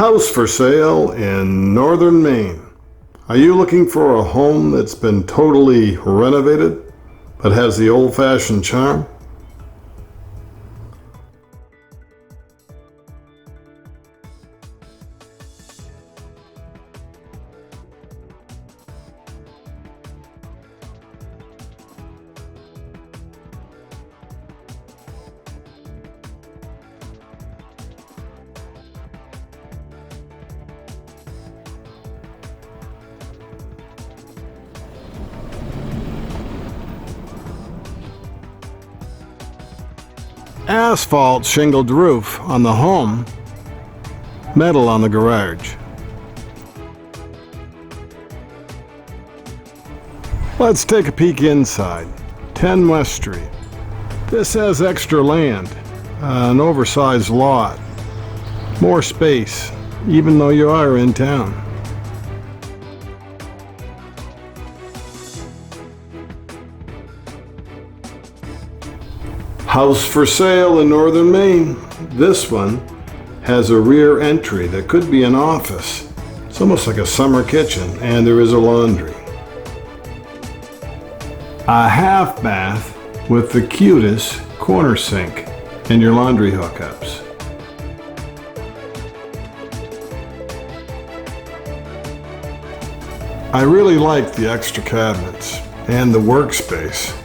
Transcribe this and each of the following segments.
House for sale in northern Maine. Are you looking for a home that's been totally renovated but has the old-fashioned charm? Asphalt shingled roof on the home, metal on the garage. Let's take a peek inside. 10 West Street. This has extra land, an oversized lot, more space, even though you are in town. House for sale in northern Maine. This one has a rear entry that could be an office. It's almost like a summer kitchen, and there is a laundry. A half bath with the cutest corner sink and your laundry hookups. I really like the extra cabinets and the workspace.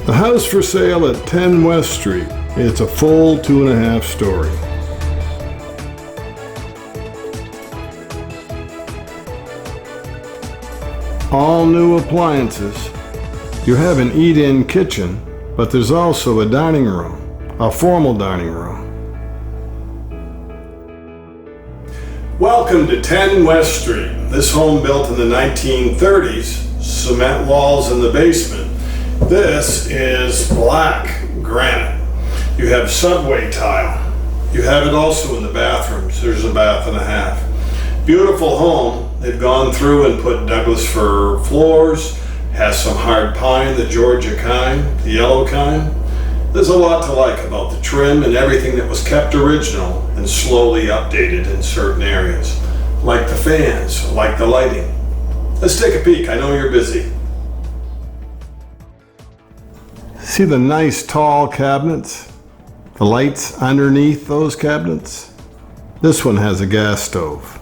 The house for sale at 10 West Street. It's a full 2.5 story. All new appliances. You have an eat-in kitchen, but there's also a dining room, a formal dining room. Welcome to 10 West Street. This home built in the 1930s, cement walls in the basement. This is black granite. You have subway tile. You have it also in the bathrooms. There's a bath and a half. Beautiful home. They've gone through and put Douglas fir floors, has some hard pine, the Georgia kind, the yellow kind. There's a lot to like about the trim and everything that was kept original and slowly updated in certain areas. Like the fans, like the lighting. Let's take a peek. I know you're busy. See the nice tall cabinets? The lights underneath those cabinets? This one has a gas stove.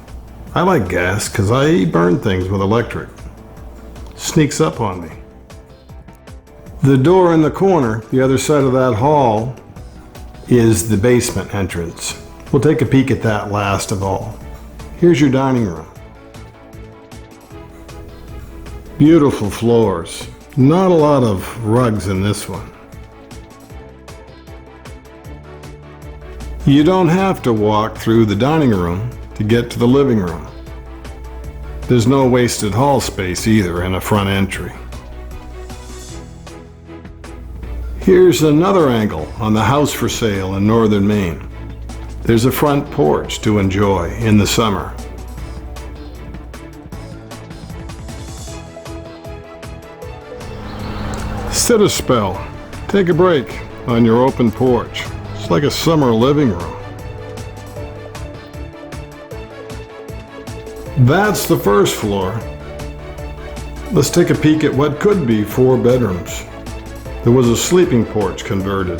I like gas because I burn things with electric. Sneaks up on me. The door in the corner, the other side of that hall, is the basement entrance. We'll take a peek at that last of all. Here's your dining room. Beautiful floors. Not a lot of rugs in this one. You don't have to walk through the dining room to get to the living room. There's no wasted hall space either in a front entry. Here's another angle on the house for sale in northern Maine. There's a front porch to enjoy in the summer. Sit a spell, take a break on your open porch. It's like a summer living room. That's the first floor. Let's take a peek at what could be 4 bedrooms. There was a sleeping porch converted.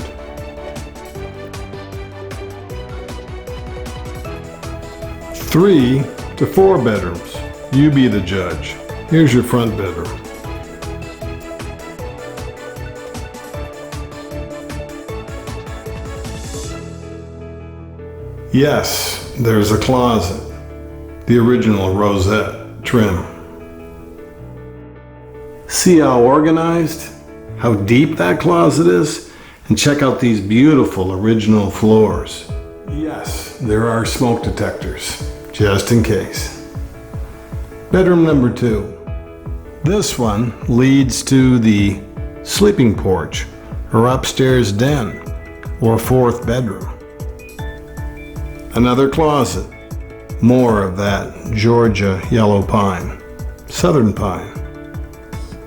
Three to 4 bedrooms. You be the judge. Here's your front bedroom. Yes, there's a closet. The original rosette trim. See how organized, how deep that closet is? And check out these beautiful original floors. Yes, there are smoke detectors, just in case. Bedroom number 2. This one leads to the sleeping porch, or upstairs den, or 4th bedroom. Another closet. More of that Georgia yellow pine, southern pine.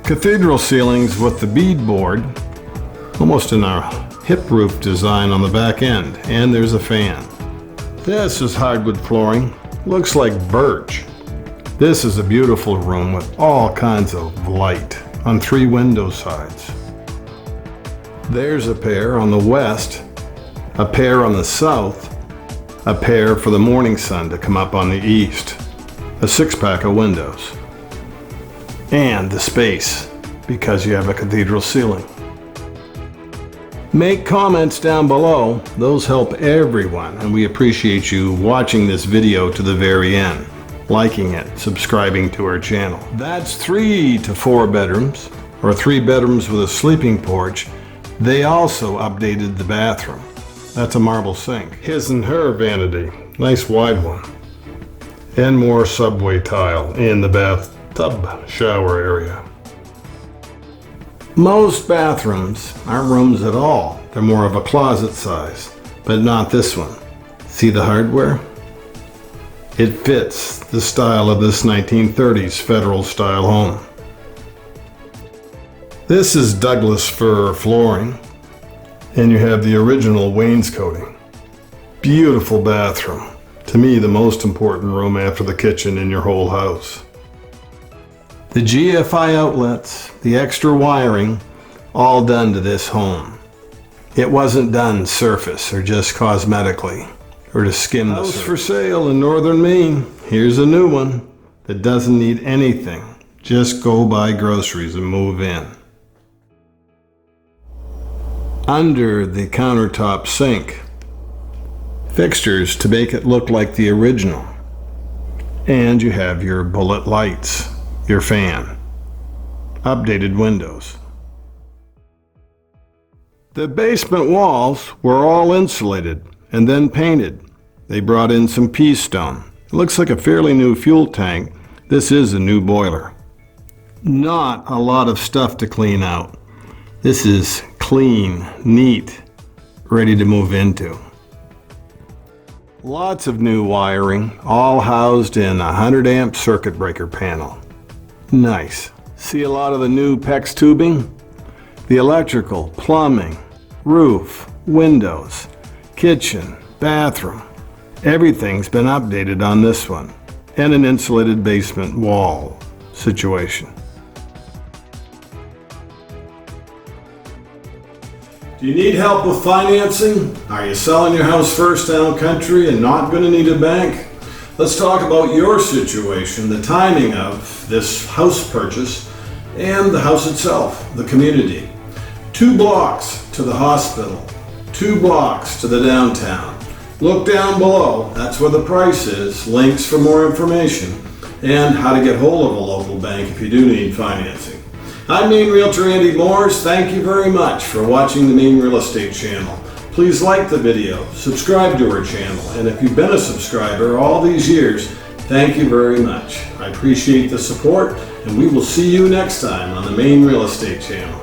Cathedral ceilings with the beadboard, almost in a hip roof design on the back end, and there's a fan. This is hardwood flooring, looks like birch. This is a beautiful room with all kinds of light on 3 window sides. There's a pair on the west, a pair on the south, a pair for the morning sun to come up on the east, a 6-pack of windows, and the space because you have a cathedral ceiling. Make comments down below, those help everyone, and we appreciate you watching this video to the very end, liking it, subscribing to our channel. That's 3 to 4 bedrooms, or 3 bedrooms with a sleeping porch. They also updated the bathroom. That's a marble sink. His and her vanity, nice wide one. And more subway tile in the bathtub shower area. Most bathrooms aren't rooms at all. They're more of a closet size, but not this one. See the hardware? It fits the style of this 1930s federal style home. This is Douglas fir flooring, and you have the original wainscoting. Beautiful bathroom. To me, the most important room after the kitchen in your whole house. The GFI outlets, the extra wiring, all done to this home. It wasn't done surface or just cosmetically, or to skim the surface. House for sale in northern Maine. Here's a new one that doesn't need anything. Just go buy groceries and move in. Under the countertop sink, fixtures to make it look like the original. And you have your bullet lights, your fan, updated windows. The basement walls were all insulated and then painted. They brought in some pea stone. It looks like a fairly new fuel tank. This is a new boiler. Not a lot of stuff to clean out. This is clean, neat, ready to move into. Lots of new wiring, all housed in a 100-amp circuit breaker panel. Nice. See a lot of the new PEX tubing? The electrical, plumbing, roof, windows, kitchen, bathroom. Everything's been updated on this one, and an insulated basement wall situation. Do you need help with financing? Are you selling your house first down country and not going to need a bank? Let's talk about your situation, the timing of this house purchase, and the house itself, the community. 2 blocks to the hospital, 2 blocks to the downtown. Look down below, that's where the price is, links for more information, and how to get hold of a local bank if you do need financing. I'm Maine Realtor Andy Moores. Thank you very much for watching the Maine Real Estate channel. Please like the video, subscribe to our channel, and if you've been a subscriber all these years, thank you very much. I appreciate the support, and we will see you next time on the Maine Real Estate channel.